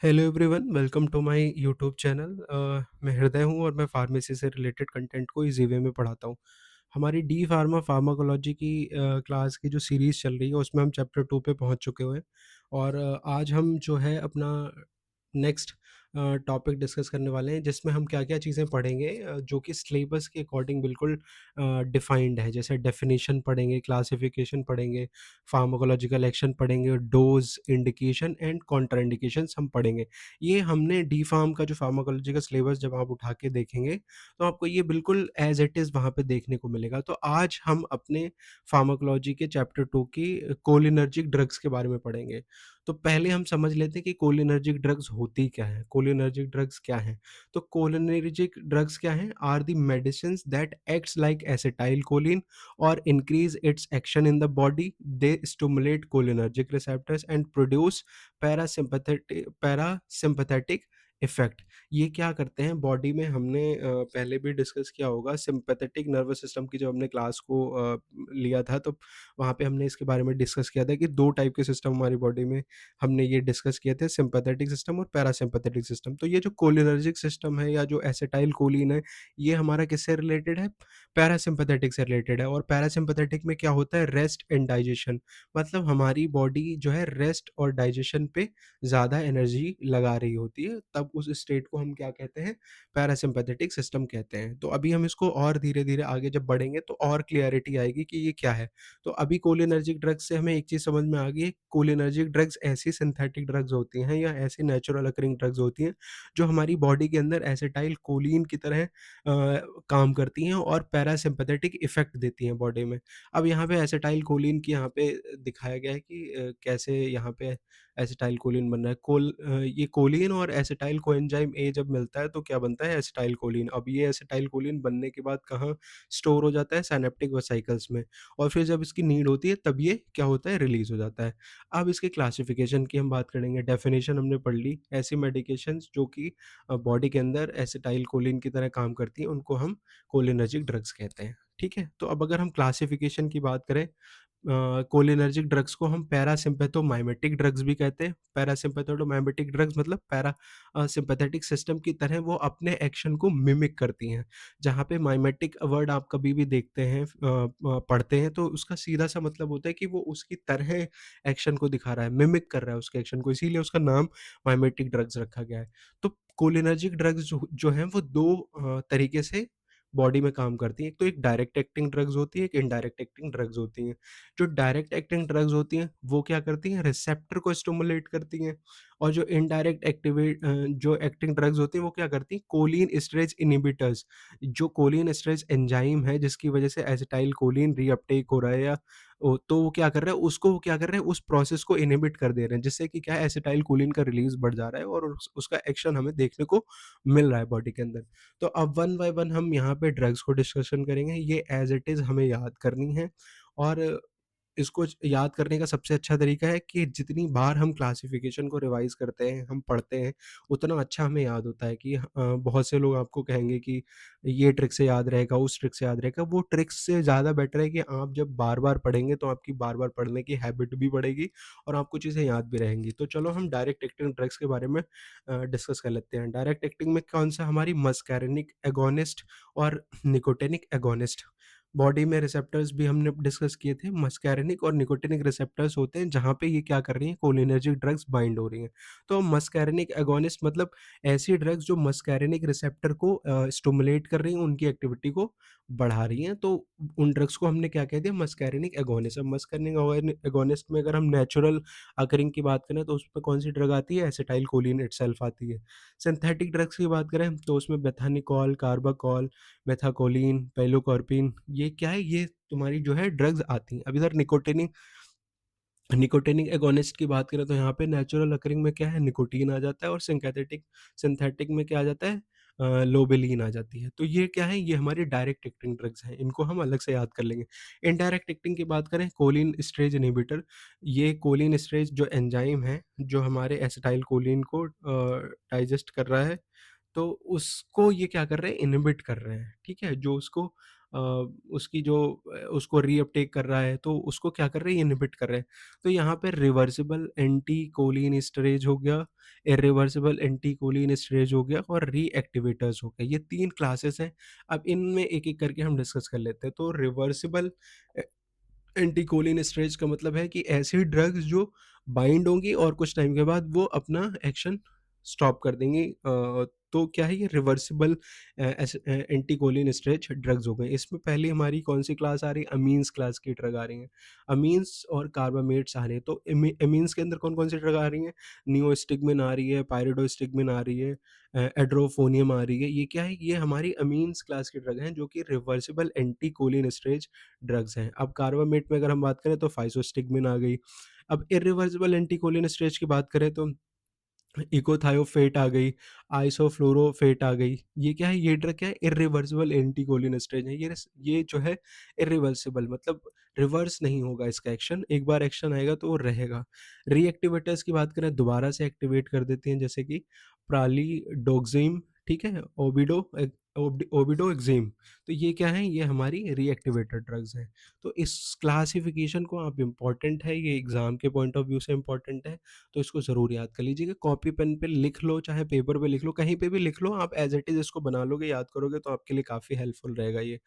Hello everyone, welcome to my YouTube channel. मैं हृदय हूँ और मैं फार्मेसी से रिलेटेड कंटेंट को इजी वे में पढ़ाता हूँ। हमारी डी फार्मा फार्माकोलॉजी की क्लास की जो सीरीज़ चल रही है उसमें हम चैप्टर 2 पे पहुँच चुके हुए हैं। और आज हम जो है अपना नेक्स्ट टॉपिक डिस्कस करने वाले हैं, जिसमें हम क्या-क्या चीज़ें पढ़ेंगे जो कि सिलेबस के अकॉर्डिंग बिल्कुल डिफाइंड है। जैसे डेफिनिशन पढ़ेंगे, क्लासिफिकेशन पढ़ेंगे, फार्माकोलॉजिकल एक्शन पढ़ेंगे, डोज़, इंडिकेशन एंड कॉन्ट्राइंडिकेशंस हम पढ़ेंगे। ये हमने डी फार्म का जो फार्माकोलॉजी का सिलेबस जब आप उठा के देखेंगे, तो आपको ये बिल्कुल एज़ इट इज़ वहाँ पे देखने को मिलेगा। तो आज हम अपने फार्माकोलॉजी के चैप्टर 2 की कोलिनर्जिक ड्रग्स के बारे में पढ़ेंगे। तो पहले हम समझ लेते हैं कि कोलिनर्जिक ड्रग्स होती क्या हैं? कोलिनर्जिक ड्रग्स क्या हैं? तो कोलिनर्जिक ड्रग्स क्या हैं? Are the medicines that acts like acetylcholine or increase its action in the body. They stimulate cholinergic receptors and produce parasympathetic effect. ये क्या करते हैं बॉडी में? हमने पहले भी डिस्कस किया होगा सिंपैथेटिक नर्वस सिस्टम की, जब हमने क्लास को लिया था तो वहाँ पे हमने इसके बारे में डिस्कस किया था कि दो टाइप के सिस्टम हमारी बॉडी में हमने ये डिस्कस किए थे, सिंपैथेटिक सिस्टम और पैरासिम्पैथेटिक सिस्टम। तो ये जो कोलिनर्जिक सिस्टम है या जो एसिटाइल कोलिन है, ये हमारा किससे रिलेटेड है? पैरासिम्पैथेटिक से रिलेटेड है। और पैरासिम्पैथेटिक में क्या होता है? Rest and digestion. मतलब हमारी बॉडी जो है रेस्ट और डाइजेशन पे ज़्यादा एनर्जी लगा रही होती है, तब उस स्टेट को हम क्या कहते हैं? पैरासिम्पैथेटिक सिस्टम कहते हैं। तो अभी हम इसको और धीरे-धीरे आगे जब बढ़ेंगे तो और क्लैरिटी आएगी कि ये क्या है। तो अभी कोलिनर्जिक ड्रग्स से हमें एक चीज़ समझ में आ गई है, कोलिनर्जिक ड्रग्स ऐसी सिंथेटिक ड्रग्स होती हैं या ऐसी नेचुरल अकरिंग ड्रग्स होती हैं, जो हमारी बॉडी के अंदर एसिटाइल कोलिन की तरह काम करती हैं और पैरासिम्पैथेटिक इफ़ेक्ट देती हैं बॉडी में। अब यहाँ पे एसिटाइल कोलिन की यहाँ पे दिखाया गया है कि कैसे यहाँ पे एसिटाइल कोलिन बन रहा है। ये कोलिन और एसिटाइल कोएंजाइम ए जब मिलता है तो क्या बनता है? Acetyl choline. अब ये एसिटाइल कोलिन बनने के बाद कहाँ स्टोर हो जाता है? सिनेप्टिक वेसिकल्स में, और फिर जब इसकी नीड होती है तब ये क्या होता है? रिलीज़ हो जाता है। अब इसके क्लासिफ़िकेशन की हम बात करेंगे, डेफ़िनिशन हमने पढ़ ली। ऐसी मेडिकेशंस जो कि बॉडी के अंदर एसिटाइल कोलिन की तरह काम करती हैं, उनको हम कोलिनर्जिक ड्रग्स कहते हैं। ठीक है? तो अब अगर हम क्लासिफ़िकेशन की बात करें, कोलिनर्जिक ड्रग्स को हम पैरासिम्पैथोमाइमेटिक ड्रग्स भी कहते हैं। पैरासिम्पैथोमाइमेटिक ड्रग्स मतलब सिम्पैथेटिक सिस्टम की तरह वो अपने एक्शन को मिमिक करती हैं। जहाँ पे माइमेटिक वर्ड आप कभी भी देखते हैं, पढ़ते हैं, तो उसका सीधा-सा मतलब होता है कि वो उसकी तरह एक्शन को दिखा रहा है, मिमिक कर रहा है उसके एक्शन को, इसीलिए उसका नाम माइमेटिक ड्रग्स रखा गया है। तो कोलिनर्जिक ड्रग्स जो जो हैं वो 2 तरीके से बॉडी में काम करती हैं। एक तो एक डायरेक्ट एक्टिंग ड्रग्स होती है, एक इनडायरेक्ट एक्टिंग ड्रग्स होती हैं। जो डायरेक्ट एक्टिंग ड्रग्स होती हैं, वो क्या करती हैं? रिसेप्टर को स्टिमुलेट करती हैं। और जो जो एक्टिंग ड्रग्स होती हैं, वो क्या करती हैं? Choline esterase inhibitors. जो कोलिन एस्टरेज एंजाइम है, जिसकी वजह से एसिटाइल कोलिन रीअपटेक हो रहा है, या तो वो क्या कर रहा है? उसको वो क्या कर रहे हैं? उस प्रोसेस को इन्हिबिट कर दे रहे हैं, जिससे कि क्या है? एसिटाइल कोलिन का रिलीज़ बढ़ जा रहा है और उसका एक्शन हमें देखने को मिल रहा है बॉडी के अंदर। तो अब वन बाय वन हम यहाँ पे ड्रग्स को डिस्कशन करेंगे। ये एज़ इट इज़ हमें याद करनी है। और इसको याद करने का सबसे अच्छा तरीका है कि जितनी बार हम क्लासिफ़िकेशन को रिवाइज़ करते हैं, हम पढ़ते हैं, उतना अच्छा हमें याद होता है कि बहुत से लोग आपको कहेंगे कि ये ट्रिक से याद रहेगा, उस ट्रिक से याद रहेगा। वो ट्रिक्स से ज़्यादा बेटर है कि आप जब बार-बार पढ़ेंगे तो आपकी बार-बार पढ़ने की हैबिट भी बढ़ेगी और आपको चीज़ें याद भी रहेंगी। तो चलो हम डायरेक्ट एक्टिंग ड्रग्स के बारे में डिस्कस कर लेते हैं। डायरेक्ट एक्टिंग में कौन-सा? हमारी मस्कैरिनिक एगोनिस्ट और निकोटिनिक एगोनिस्ट। बॉडी में रिसेप्टर्स भी हमने डिस्कस किए थे, मस्कैरिनिक और निकोटिनिक रिसेप्टर्स होते हैं, जहाँ पे ये क्या कर रही हैं? कोलिनर्जिक ड्रग्स बाइंड हो रही हैं। तो मस्कैरिनिक एगोनिस्ट मतलब ऐसी ड्रग्स जो मस्कैरिनिक रिसेप्टर को स्टिमुलेट कर रही हैं, उनकी एक्टिविटी को बढ़ा रही हैं, तो उन ड्रग्स को हमने क्या कह दिया? Muscarinic agonist. अब मस्कैरिनिक एगोनिस्ट में अगर हम नेचुरल अकरिंग की बात करें तो उसमें कौन-सी ड्रग आती है? एसिटाइल कोलिन इटसेल्फ आती है। सिंथेटिक ड्रग्स की बात करें तो उसमें बेथानिकॉल, कार्बाकॉल, मेथाकोलिन, पेलोकार्पिन, ये क्या है? ये तुम्हारी जो है ड्रग्स आती हैं। अब इधर निकोटिनिक निकोटिनिक एगोनिस्ट की बात करें तो यहाँ पे नेचुरल अकरिंग में क्या है? निकोटीन आ जाता है, और सिंथेटिक में क्या आ जाता है? लोबेलिन आ जाती है। तो ये क्या है? ये हमारी डायरेक्ट एक्टिंग ड्रग्स हैं, इनको हम अलग से याद कर लेंगे। इनडायरेक्ट एक्टिंग की बात करें, कोलिन एस्टरेज इन्हिबिटर। ये कोलिन एस्टरेज जो एंजाइम है, जो हमारे एसिटाइल कोलिन को डाइजेस्ट कर रहा है, तो उसको ये क्या कर रहे हैं? इन्हिबिट कर रहे हैं, ठीक है? जो उसको अ, उसकी जो उसको रीअपटेक कर रहा है, तो उसको क्या कर रहे हैं, इनहिबिट कर रहे हैं। तो यहाँ पे रिवर्सिबल एंटीकोलिनेस्टरेज हो गया, इरिवर्सिबल एंटीकोलिनेस्टरेज हो गया और रीएक्टिवेटर्स हो गए। ये 3 क्लासेस हैं। अब इनमें एक-एक करके हम डिस्कस कर लेते हैं। तो रिवर्सिबल ए एंटीकोलिनेस्टरेज का मतलब है कि ऐसी ड्रग्स जो बाइंड होंगी और कुछ टाइम के बाद वो अपना एक्शन स्टॉप कर देंगी। तो क्या है, ये रिवर्सिबल एंटीकोलिनेस्टरेज ड्रग्स हो गए। इसमें पहली हमारी कौन सी क्लास आ रही है, अमीन्स क्लास की ड्रग आ रही हैं। अमीन्स और कार्बामेट्स आ रहे हैं। तो अमीन्स के अंदर कौन कौन सी ड्रग आ रही हैं, नियोस्टिग्मिन आ रही है, पायरिडोस्टिग्मिन आ रही है, एड्रोफोनियम आ रही है। ये क्या है, ये हमारी अमीन्स क्लास की ड्रग हैं जो कि रिवर्सिबल एंटीकोलिनेस्टरेज ड्रग्स हैं। अब कार्बामेट में अगर हम बात करें तो फाइसोस्टिग्मिन आ गई। अब इरिवर्सिबल एंटीकोलिनेस्टरेज की बात करें तो इकोथायोफेट आ गई, आइसोफ्लोरोफेट आ गई। ये क्या है, ये ड्रग क्या है, इरिवर्सिबल एंटीकोलिनेस्टरेज है। ये जो है इरिवर्सिबल मतलब रिवर्स नहीं होगा इसका एक्शन, एक बार एक्शन आएगा तो वो रहेगा। रीएक्टिवेटर्स की बात करें, दोबारा से एक्टिवेट कर देती हैं, जैसे कि प्रालिडोग्जिम, ठीक है? ओबिडोएक्जिम। तो ये क्या है, ये हमारी रीएक्टिवेटेड ड्रग्स हैं। तो इस क्लासिफिकेशन को आप इम्पोर्टेंट है, ये एग्ज़ाम के पॉइंट ऑफ व्यू से इम्पोर्टेंट है, तो इसको ज़रूर याद कर लीजिएगा। कॉपी पेन पे लिख लो, चाहे पेपर पे लिख लो, कहीं पे भी लिख लो, आप एज़ इट इज़ इसको बना लोगे, याद करोगे तो आपके लिए काफ़ी हेल्पफुल रहेगा ये।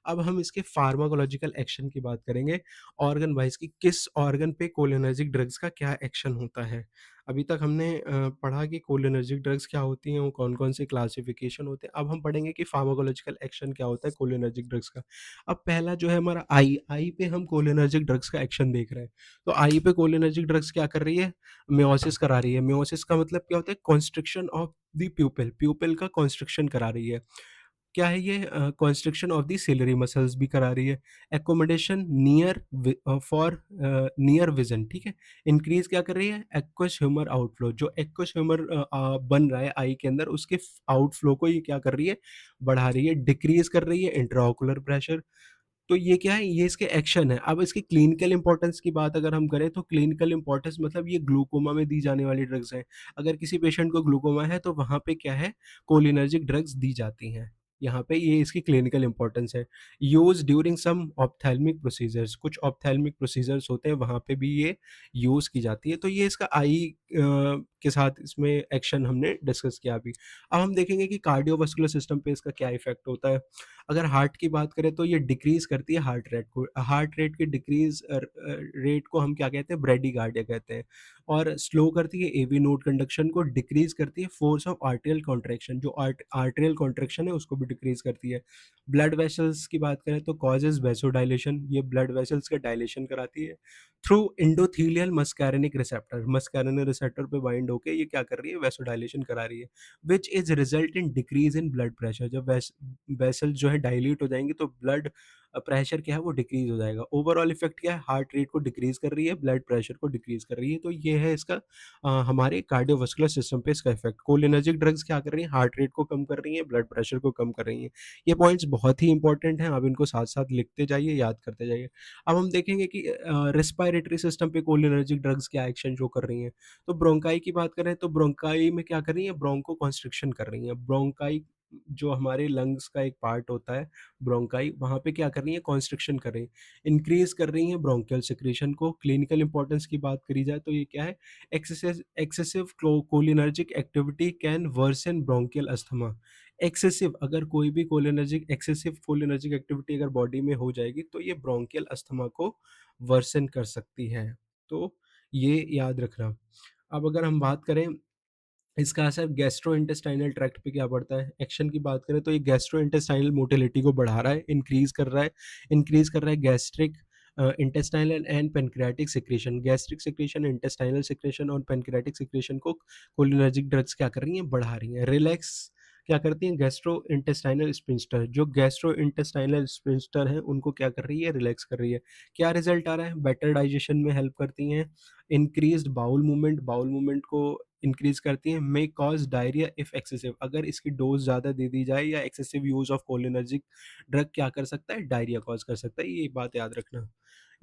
अब हम इसके फार्माकोलॉजिकल एक्शन की बात करेंगे, ऑर्गन वाइज़ कि किस ऑर्गन पे कोलिनर्जिक ड्रग्स का क्या एक्शन होता है। अभी तक हमने पढ़ा कि कोलिनर्जिक ड्रग्स क्या होती हैं, वो कौन-कौन से क्लासिफिकेशन होते हैं। अब हम पढ़ेंगे कि फार्माकोलॉजिकल एक्शन क्या होता है कोलिनर्जिक ड्रग्स का। अब पहला जो है हमारा आई पे हम कोलिनर्जिक ड्रग्स का एक्शन देख रहे हैं। तो आई पे कोलिनर्जिक ड्रग्स क्या कर रही है? मेयोसिस करा रही है। मेयोसिस का मतलब क्या होता है? कॉन्स्ट्रिक्शन ऑफ द प्यूपिल, प्यूपिल का कॉन्स्ट्रिक्शन करा रही है। क्या है ये? Constriction of the ciliary muscles भी करा रही है। एक्कोमोडेशन फॉर नियर विज़न, ठीक है? इंक्रीज़ क्या कर रही है? एक्वस ह्यूमर आउटफ्लो, जो एक्वस ह्यूमर बन रहा है आई के अंदर, उसके आउटफ्लो को ये क्या कर रही है? बढ़ा रही है। डिक्रीज़ कर रही है इंट्राओकुलर प्रेशर। तो ये क्या है? ये इसके एक्शन है। अब इसकी क्लिनिकल इम्पोर्टेंस की बात अगर हम करें, तो क्लिनिकल इम्पोर्टेंस मतलब ये ग्लूकोमा में दी जाने वाली ड्रग्स हैं। अगर किसी पेशेंट को ग्लूकोमा है, तो वहाँ पे क्या है? कोलिनर्जिक ड्रग्स दी जाती हैं। यहाँ पे ये इसकी क्लिनिकल इम्पोर्टेंस है। Use during some ophthalmic procedures, कुछ ऑप्थेल्मिक प्रोसीजर्स होते हैं, वहाँ पे भी ये यूज़ की जाती है। तो ये इसका के साथ इसमें एक्शन हमने डिस्कस किया अभी। अब हम देखेंगे कि कार्डियोवास्कुलर सिस्टम पे इसका क्या इफ़ेक्ट होता है। अगर हार्ट की बात करें, तो ये डिक्रीज़ करती है हार्ट रेट को। हार्ट रेट की डिक्रीज़ रेट को हम क्या कहते हैं? ब्रेडिकार्डिया कहते हैं। और स्लो करती है एवी नोड कंडक्शन को, डिक्रीज़ करती है फोर्स ऑफ आर्टेरियल कॉन्ट्रैक्शन, जो आर्टेरियल कॉन्ट्रैक्शन है उसको भी डिक्रीज़ करती है। ब्लड वेसल्स की बात करें, तो कॉजेज़ वैसोडायलेशन, ये ब्लड वेसल्स का डायलेशन कराती है। Through endothelial muscarinic receptor, muscarinic receptor पे बाइंड होके ये क्या कर रही है? वैसोडायलेशन करा रही है। Which is result in decrease in blood pressure, जब वेसल्स जो है डायल्यूट हो जाएँगी, तो ब्लड प्रेशर क्या है, वो डिक्रीज़ हो जाएगा। ओवरऑल इफ़ेक्ट क्या है? हार्ट रेट को डिक्रीज़ कर रही है, ब्लड प्रेशर को डिक्रीज़ कर रही है। तो ये है इसका हमारे कार्डियोवास्कुलर सिस्टम पे इसका इफ़ेक्ट। कोलिनर्जिक ड्रग्स क्या कर रही हैं? हार्ट रेट को कम कर रही हैं, ब्लड प्रेशर को कम कर रही हैं। ये पॉइंट्स बहुत ही इंपॉर्टेंट हैं, आप इनको साथ-साथ लिखते जाइए, याद करते जाइए। अब हम देखेंगे कि रेस्पिरेटरी सिस्टम पे कोलिनर्जिक ड्रग्स क्या एक्शन शो कर रही हैं। तो ब्रोंकाई की बात करें, तो ब्रोंकाई में क्या कर रही हैं? ब्रोंको कंस्ट्रिक्शन कर रही हैं। ब्रोंकाई जो हमारे लंग्स का एक पार्ट होता है, ब्रोंकाई, वहाँ पे क्या कर रही हैं? कॉन्स्ट्रिक्शन कर रही हैं। इंक्रीज़ कर रही हैं ब्रोंकियल सिक्रीशन को। क्लिनिकल इंपॉर्टेंस की बात करी जाए, तो ये क्या है? Excessive cholinergic activity can worsen bronchial asthma. Excessive, अगर कोई भी कोलिनर्जिक एक्सेसिव कोलिनर्जिक एक्टिविटी अगर बॉडी में हो जाएगी, तो ये ब्रोंकियल अस्थमा को वर्सन कर सकती है। तो ये याद रखना। अब अगर हम बात करें, इसका असर गैस्ट्रोइंटेस्टाइनल ट्रैक्ट पे क्या पड़ता है? एक्शन की बात करें, तो ये गैस्ट्रोइंटेस्टाइनल मोटिलिटी को बढ़ा रहा है, इंक्रीज़ कर रहा है gastric intestinal and pancreatic secretion. Gastric secretion, intestinal secretion और पैनक्रियाटिक सेक्रेशन को कोलिनर्जिक ड्रग्स क्या कर रही हैं? बढ़ा रही हैं। रिलैक्स क्या करती हैं? गैस्ट्रोइंटेस्टाइनल स्फिंक्टर, जो गैस्ट्रोइंटेस्टाइनल स्फिंक्टर हैं, उनको क्या कर रही है? रिलैक्स कर रही है। क्या रिज़ल्ट आ रहा है? बेटर डाइजेशन में हेल्प करती हैं। इंक्रीज़्ड बाउल मूवमेंट को इंक्रीज़ करती हैं। मे कॉज़ डायरिया इफ एक्सेसिव, अगर इसकी डोज़ ज़्यादा दे दी जाए या excessive use of cholinergic drug क्या कर सकता है? डायरिया कॉज़ कर सकता है, ये बात याद रखना।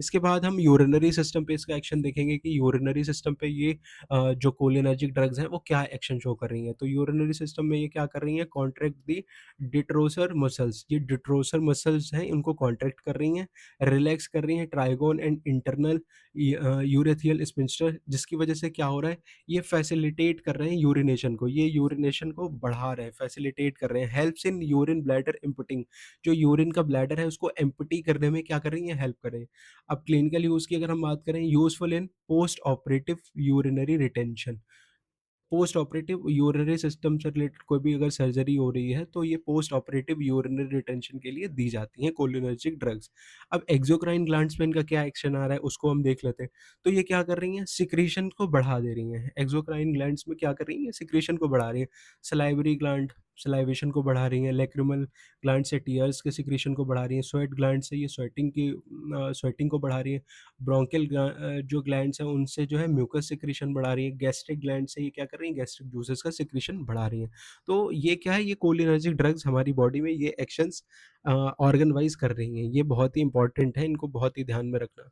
इसके बाद हम यूरिनरी सिस्टम पे इसका एक्शन देखेंगे कि यूरिनरी सिस्टम पे ये जो कोलिनर्जिक ड्रग्स हैं वो क्या एक्शन शो कर रही हैं। तो यूरिनरी सिस्टम में ये क्या कर रही हैं, कॉन्ट्रैक्ट दी डिट्रोसर मसल्स, ये डिट्रोसर मसल्स हैं इनको कॉन्ट्रैक्ट कर रही हैं, रिलैक्स कर रही हैं ट्राइगोन एंड इंटरनल यूरेथियल स्फिंक्टर, जिसकी वजह से क्या हो रहा है, ये फैसिलिटेट कर रहे हैं यूरिनेशन को, ये यूरिनेशन को बढ़ा रहे हैं, फैसिलिटेट कर रहे हैं, helps in urine bladder emptying, जो यूरिन का ब्लैडर है उसको एम्पटी करने में क्या कर रही है, हेल्प कर रही है। अब क्लिनिकल यूज़ की अगर हम बात करें, यूज़फुल इन post operative urinary retention, post operative urinary system से रिलेटेड कोई भी अगर सर्जरी हो रही है तो ये पोस्ट ऑपरेटिव यूरिनरी रिटेंशन के लिए दी जाती हैं कोलिनर्जिक ड्रग्स। अब एक्सोक्राइन ग्लैंड्स पे इनका क्या एक्शन आ रहा है उसको हम देख लेते हैं। तो ये क्या कर रही हैं, सिक्रीशन को बढ़ा दे रही हैं, एक्सोक्राइन ग्लैंड्स में क्या कर रही हैं, सिक्रीशन को बढ़ा रही हैं। सलाइवरी ग्लैंड सलाइवेशन को बढ़ा रही हैं, लैक्रिमल ग्लैंड से टीयर्स के सिक्रीशन को बढ़ा रही हैं, स्वेट ग्लैंड से ये स्वेटिंग को बढ़ा रही है, ब्रोंकियल जो ग्लैंड्स हैं उनसे जो है म्यूकस सिक्रीशन बढ़ा रही है, गैस्ट्रिक ग्लैंड से ये क्या कर रही हैं, गैस्ट्रिक जूसेस का सिक्रीशन बढ़ा रही हैं। तो ये क्या है, ये कोलिनर्जिक ड्रग्स हमारी बॉडी में ये एक्शंस ऑर्गन वाइज कर रही हैं, ये बहुत ही इंपॉर्टेंट है, इनको बहुत ही ध्यान में रखना।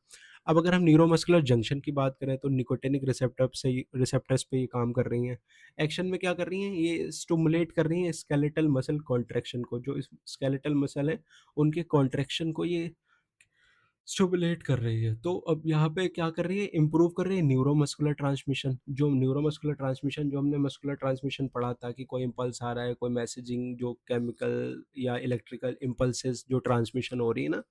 अब अगर हम न्यूरोमस्कुलर जंक्शन की बात करें तो निकोटिनिक रिसेप्टर्स पे ये काम कर रही हैं। एक्शन में क्या कर रही हैं, ये स्टिमुलेट कर रही हैं स्केलेटल मसल कॉन्ट्रैक्शन को, जो स्केलेटल मसल है उनके कॉन्ट्रैक्शन को ये स्टिमुलेट कर रही है। तो अब यहाँ पे क्या कर रही है, इम्प्रूव कर रही है न्यूरोमस्कुलर ट्रांसमिशन जो हमने मस्कुलर ट्रांसमिशन पढ़ा था कि कोई इम्पल्स आ रहा है, कोई मैसेजिंग जो केमिकल या इलेक्ट्रिकल इम्पल्सेस जो ट्रांसमिशन हो रही है ना,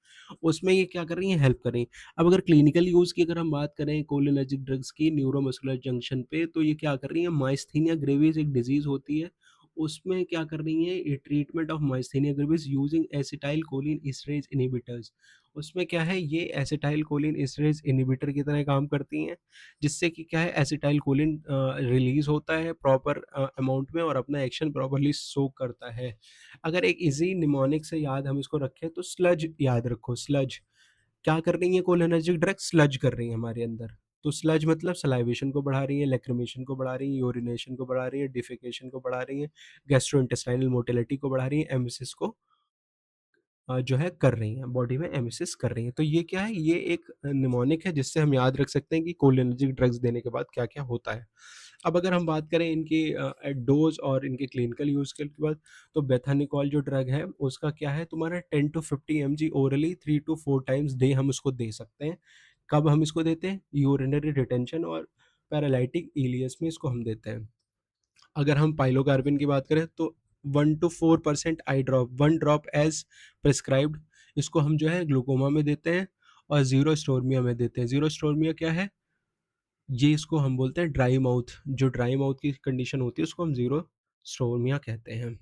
उसमें ये क्या कर रही है, हेल्प कर रही है। अब अगर क्लिनिकल यूज़ की अगर हम बात करें कोलिनर्जिक ड्रग्स की न्यूरोमस्कुलर जंक्शन पे, तो ये क्या कर रही है, माइस्थीनिया ग्रेविस एक डिजीज़ होती है, उसमें क्या कर रही है, ये treatment of myasthenia gravis using acetyl choline esterase inhibitors. उसमें क्या है, ये एसिटाइल कोलिन एस्टरेज इनहिबिटर की तरह काम करती हैं, जिससे कि क्या है, एसिटाइल कोलिन रिलीज़ होता है प्रॉपर अमाउंट में और अपना एक्शन प्रॉपर्ली सोक करता है। अगर एक ईज़ी निमोनिक से याद हम इसको रखें तो स्लज याद रखो, स्लज। क्या कर रही हैं कोलिनर्जिक ड्रग, स्लज कर रही हैं हमारे अंदर। तो स्लज मतलब सलाइवेशन को बढ़ा रही हैं, लैक्रिमेशन को बढ़ा रही हैं, यूरिनेशन को बढ़ा रही हैं, डिफेकेशन को बढ़ा रही हैं, गैस्ट्रोइंटेस्टाइनल मोटिलिटी को बढ़ा रही हैं, एमिसिस को जो है कर रही हैं, बॉडी में एमिसिस कर रही हैं। तो ये क्या है, ये एक निमोनिक है जिससे हम याद रख सकते हैं कि कोलिनर्जिक ड्रग्स देने के बाद क्या-क्या होता है। अब अगर हम बात करें इनकी डोज़ और इनके क्लिनिकल यूज़ के बाद, तो बेथानिकॉल जो ड्रग है उसका क्या है, तुम्हारा 10 to 50 mg orally 3 to 4 times day हम उसको दे सकते हैं। कब हम इसको देते हैं? यूरिनरी रिटेंशन और पैरालिटिक इलियस में इसको हम देते हैं। अगर हम पाइलोकार्बिन की बात करें तो 1 to 4% eye drop, 1 drop as prescribed, इसको हम जो है ग्लूकोमा में देते हैं और ज़ीरोस्टोर्मिया में देते हैं। ज़ीरोस्टोर्मिया क्या है? ये इसको हम बोलते हैं ड्राई माउथ, जो ड्राई माउथ की कंडीशन होती है उसको हम ज़ीरोस्टोर्मिया कहते हैं।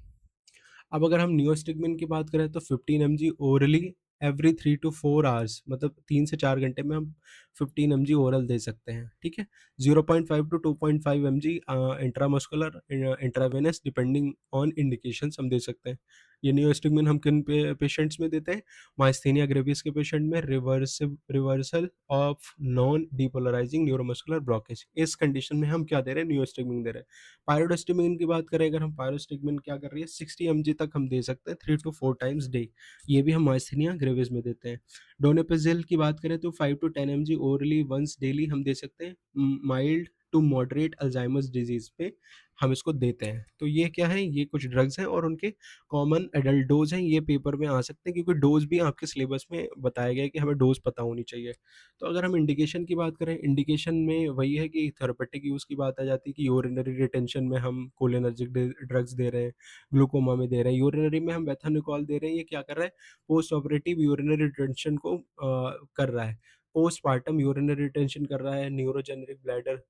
अब अगर हम नियोस्टिग्मिन की बात करें तो 15 mg orally every 3 to 4 hours, मतलब 3 से 4 घंटे में हम 15 एमजी ओरल दे सकते हैं, ठीक है? 0.5 to 2.5 mg intramuscular intravenous depending on indications हम दे सकते हैं। ये नियोस्टिग्मिन हम किन पेशेंट्स में देते हैं? माइस्थेनिया ग्रेविस के पेशेंट में reversal of non depolarising neuromuscular blockage, इस कंडीशन में हम क्या दे रहे हैं? नियोस्टिग्मिन दे रहे हैं। पायरोडिस्टिमिन की बात करें अगर हम, पायरोस्टिग्मिन क्या कर रही है, 60 एमजी तक हम दे सकते हैं 3 टू 4 टाइम्स डे, ये भी हम माइस्थेनिया ग्रेविस में देते हैं। डोनेपेजिल की बात करें तो 5 to 10 mg orally once daily हम दे सकते हैं, mild to moderate Alzheimer's disease पे हम इसको देते हैं। तो ये क्या है, ये कुछ ड्रग्स हैं और उनके कॉमन एडल्ट डोज हैं, ये पेपर में आ सकते हैं क्योंकि डोज भी आपके सिलेबस में बताया गया है कि हमें डोज पता होनी चाहिए। तो अगर हम इंडिकेशन की बात करें, इंडिकेशन में वही है कि थेरेपेटिक यूज़ की बात आ जाती है कि यूरिनरी रिटेंशन में हम कोलिनर्जिक ड्रग्स दे रहे हैं, ग्लूकोमा में दे रहे हैं, यूरिनरी में हम बेथानिकॉल दे रहे हैं, ये क्या कर रहा है, पोस्ट ऑपरेटिव यूरिनरी रिटेंशन को कर रहा है, पोस्टपार्टम यूरिनरी रिटेंशन कर रहा है, न्यूरोजेनेरिक ब्लैडर,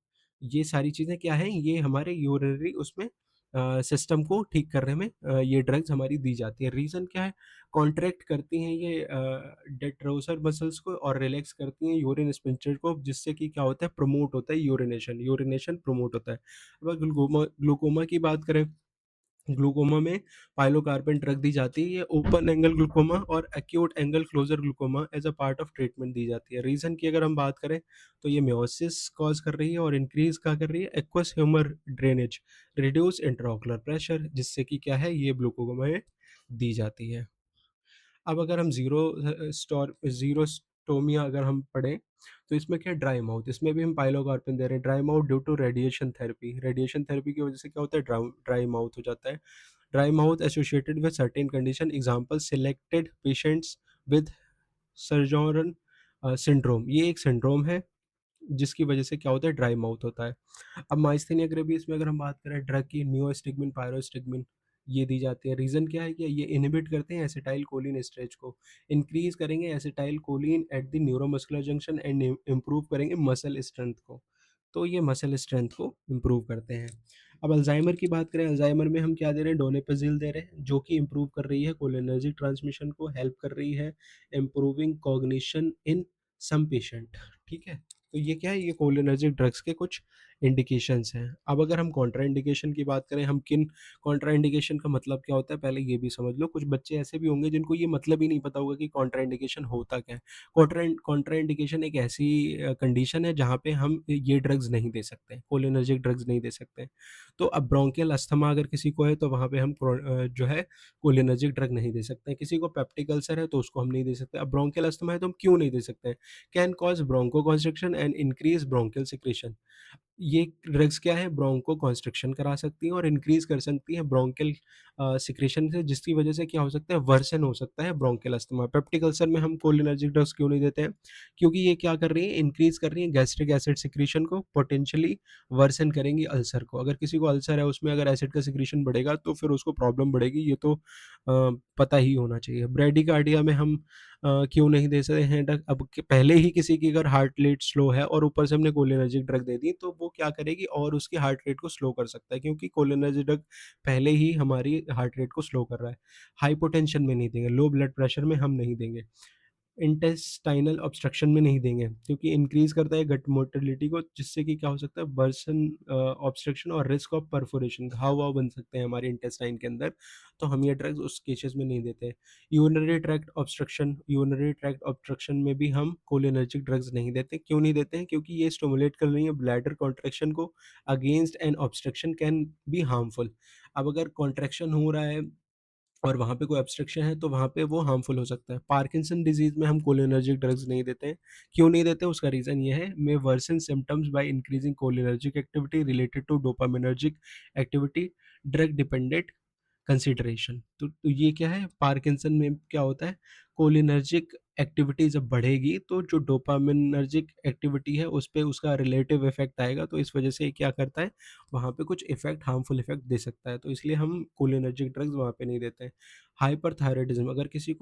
ये सारी चीज़ें क्या हैं, ये हमारे यूरिनरी उसमें सिस्टम को ठीक करने में ये ड्रग्स हमारी दी जाती है। रीज़न क्या है, कॉन्ट्रैक्ट करती हैं ये डेट्रोसर मसल्स को और रिलैक्स करती हैं यूरिन स्पिंक्टर को, जिससे कि क्या होता है, प्रमोट होता है यूरिनेशन, यूरिनेशन प्रमोट होता है। अब अगर ग्लूकोमा ग्लूकोमा की बात करें, ग्लूकोमा में पाइलोकार्बन ड्रग दी जाती है, ये ओपन एंगल ग्लूकोमा और acute angle closure glaucoma as a part of treatment दी जाती है। रीज़न की अगर हम बात करें तो ये मेयोसिस कॉज कर रही है और इंक्रीज क्या कर रही है, aqueous humour drainage, reduce intraocular pressure, जिससे कि क्या है, ये ग्लूकोमा में दी जाती है। अब अगर हम ज़ीरो ट्रिकोटोमिया अगर हम पढ़ें, तो इसमें क्या है ड्राई माउथ, इसमें भी हम पाइलोकार्पिन दे रहे हैं। Dry mouth due to radiation therapy की वजह से क्या होता है ड्राई माउथ हो जाता है। Dry mouth associated with certain condition, example selected patients with Sjogren syndrome, ये एक सिंड्रोम है जिसकी वजह से क्या होता है ड्राई माउथ होता है। अब माइस्थेनिया ग्रेविस में अगर हम बात करें ड्रग की, नियोस्टिग्मिन, पायरोस्टिग्मिन ये दी जाती है। रीज़न क्या है कि ये इनहिबिट करते हैं एसिटाइल कोलिन स्ट्रेच को, इंक्रीज़ करेंगे acetyl choline at the neuromuscular junction and improve करेंगे मसल स्ट्रेंथ को। तो ये मसल स्ट्रेंथ को इम्प्रूव करते हैं। अब अल्ज़ाइमर की बात करें, अल्ज़ाइमर में हम क्या दे रहे हैं, डोनेपेजिल दे रहे हैं, जो कि इम्प्रूव कर रही है कोलिनर्जिक ट्रांसमिशन को, हेल्प कर रही है इम्प्रूविंग कॉग्निशन इन सम पेशेंट, ठीक है? तो ये क्या है, ये कोलिनर्जिक ड्रग्स के कुछ इंडिकेशंस हैं। अब अगर हम कॉन्ट्रा इंडिकेशन की बात करें, हम किन कॉन्ट्रा इंडिकेशन का मतलब क्या होता है, पहले ये भी समझ लो। कुछ बच्चे ऐसे भी होंगे जिनको ये मतलब ही नहीं पता होगा कि कॉन्ट्रा इंडिकेशन होता क्या है। कॉन्ट्रा इंडिकेशन एक ऐसी कंडीशन है जहाँ पे हम ये ड्रग्स नहीं दे सकते, कोलिनर्जिक ड्रग्स नहीं दे सकते। तो अब ब्रोंकियल अस्थमा अगर किसी को है तो वहाँ पे हम जो है कोलिनर्जिक ड्रग नहीं दे सकते हैं। किसी को पेप्टिक अल्सर है तो उसको हम नहीं दे सकते। अब ब्रोंकियल अस्थमा है तो हम क्यों नहीं दे सकते हैं? Can cause bronchoconstriction and increase bronchial secretion. ये ड्रग्स क्या है, ब्रोंको कॉन्स्ट्रिक्शन करा सकती हैं और इंक्रीज कर सकती हैं ब्रोंकियल सिक्रीशन से, जिसकी वजह से क्या हो सकता है, वर्सन हो सकता है ब्रोंकियल अस्थमा। पेप्टिक अल्सर में हम कोलिनर्जिक ड्रग्स क्यों नहीं देते हैं? क्योंकि ये क्या कर रही है, इंक्रीज कर रही है गैस्ट्रिक एसिड सिक्रीशन को, पोटेंशियली वर्सन करेंगी अल्सर को। अगर किसी को अल्सर है उसमें अगर एसिड का सिक्रीशन बढ़ेगा तो फिर उसको प्रॉब्लम बढ़ेगी, ये तो पता ही होना चाहिए। ब्रेडिकार्डिया में हम क्यों नहीं दे सकते हैं ड्रग? अब पहले ही किसी की अगर हार्ट रेट स्लो है और ऊपर से हमने कोलिनर्जिक ड्रग दे दी तो वो क्या करेगी और उसकी हार्ट रेट को स्लो कर सकता है, क्योंकि कोलिनर्जिक ड्रग पहले ही हमारी हार्ट रेट को स्लो कर रहा है। हाइपोटेंशन में नहीं देंगे, लो ब्लड प्रेशर में हम नहीं देंगे, इंटेस्टाइनल ऑब्स्ट्रक्शन में नहीं देंगे, क्योंकि इंक्रीज करता है गट मोटिलिटी को, जिससे कि क्या हो सकता है, बर्सन ऑब्स्ट्रक्शन और रिस्क ऑफ परफोरेशन, घाव वाव बन सकते हैं हमारे इंटेस्टाइन के अंदर। तो हम ये ड्रग्स उस केसेस में नहीं देते। यूरिनरी ट्रैक्ट ऑब्स्ट्रक्शन में भी हम कोलिनर्जिक ड्रग्स नहीं देते। क्यों नहीं देते हैं? क्योंकि ये स्टिमुलेट कर रही है ब्लैडर कॉन्ट्रैक्शन को, against an obstruction can be harmful. अब अगर कॉन्ट्रैक्शन हो रहा है और वहाँ पे कोई ऑब्स्ट्रक्शन है तो वहाँ पे वो हार्मफुल हो सकता है। पार्किंसन डिज़ीज़ में हम कोलिनर्जिक ड्रग्स नहीं देते हैं। क्यों नहीं देते? उसका रीज़न ये है, may worsen symptoms by increasing cholinergic activity related to dopaminergic activity, drug dependent consideration. तो ये क्या है, पार्किंसन में क्या होता है, कोलिनर्जिक एक्टिविटी जब बढ़ेगी तो जो डोपामिनर्जिक एक्टिविटी है उस पे उसका रिलेटिव इफेक्ट आएगा, तो इस वजह से ये क्या करता है, वहाँ पे कुछ इफेक्ट, हार्मफुल इफेक्ट दे सकता है, तो इसलिए हम कोलिनर्जिक ड्रग्स वहाँ पे नहीं देते हैं। हाइपरथायराइडिज्म, अगर किसी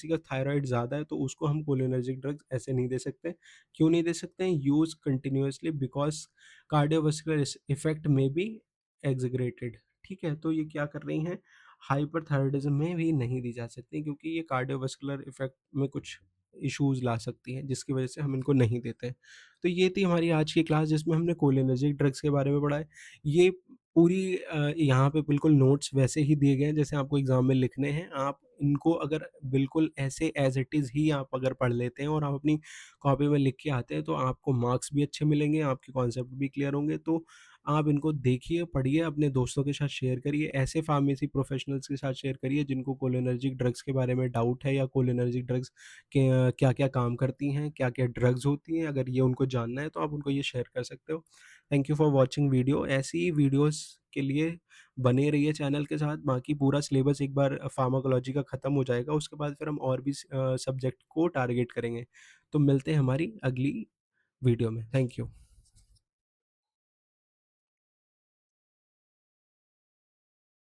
का थायराइड ज़्यादा है तो उसको हम कोलिनर्जिक ड्रग्स ऐसे नहीं दे सकते। क्यों नहीं दे सकते हैं? Use continuously because cardiovascular effect में बी एक्ज़ैगरेटेड। ठीक है? तो ये क्या कर रही हैं, हाइपरथायराइडिज़्म में भी नहीं दी जा सकती, क्योंकि ये कार्डियोवास्कुलर इफ़ेक्ट में कुछ इश्यूज़ ला सकती हैं, जिसकी वजह से हम इनको नहीं देते। तो ये थी हमारी आज की क्लास जिसमें हमने कोलिनर्जिक ड्रग्स के बारे में पढ़ा है। ये पूरी यहाँ पे बिल्कुल नोट्स वैसे ही दिए गए हैं जैसे आपको एग्ज़ाम में लिखने हैं। आप इनको अगर बिल्कुल ऐसे एज़ इट इज़ ही आप अगर पढ़ लेते हैं और आप अपनी कॉपी में लिख के आते हैं तो आपको मार्क्स भी अच्छे मिलेंगे, आपके कॉन्सेप्ट भी क्लियर होंगे। तो आप इनको देखिए, पढ़िए, अपने दोस्तों के साथ शेयर करिए, ऐसे फार्मेसी प्रोफेशनल्स के साथ शेयर करिए जिनको कोलिनर्जिक ड्रग्स के बारे में डाउट है, या कोलिनर्जिक ड्रग्स के क्या-क्या काम करती हैं, क्या-क्या ड्रग्स होती हैं, अगर ये उनको जानना है तो आप उनको ये शेयर कर सकते हो। Thank you for watching video. ऐसी ही वीडियोज़ के लिए बने रहिए चैनल के साथ। बाकी पूरा सिलेबस एक बार फार्माकोलॉजी का खत्म हो जाएगा, उसके बाद फिर हम और भी सब्जेक्ट को टारगेट करेंगे। तो मिलते हैं हमारी अगली वीडियो में। Thank you.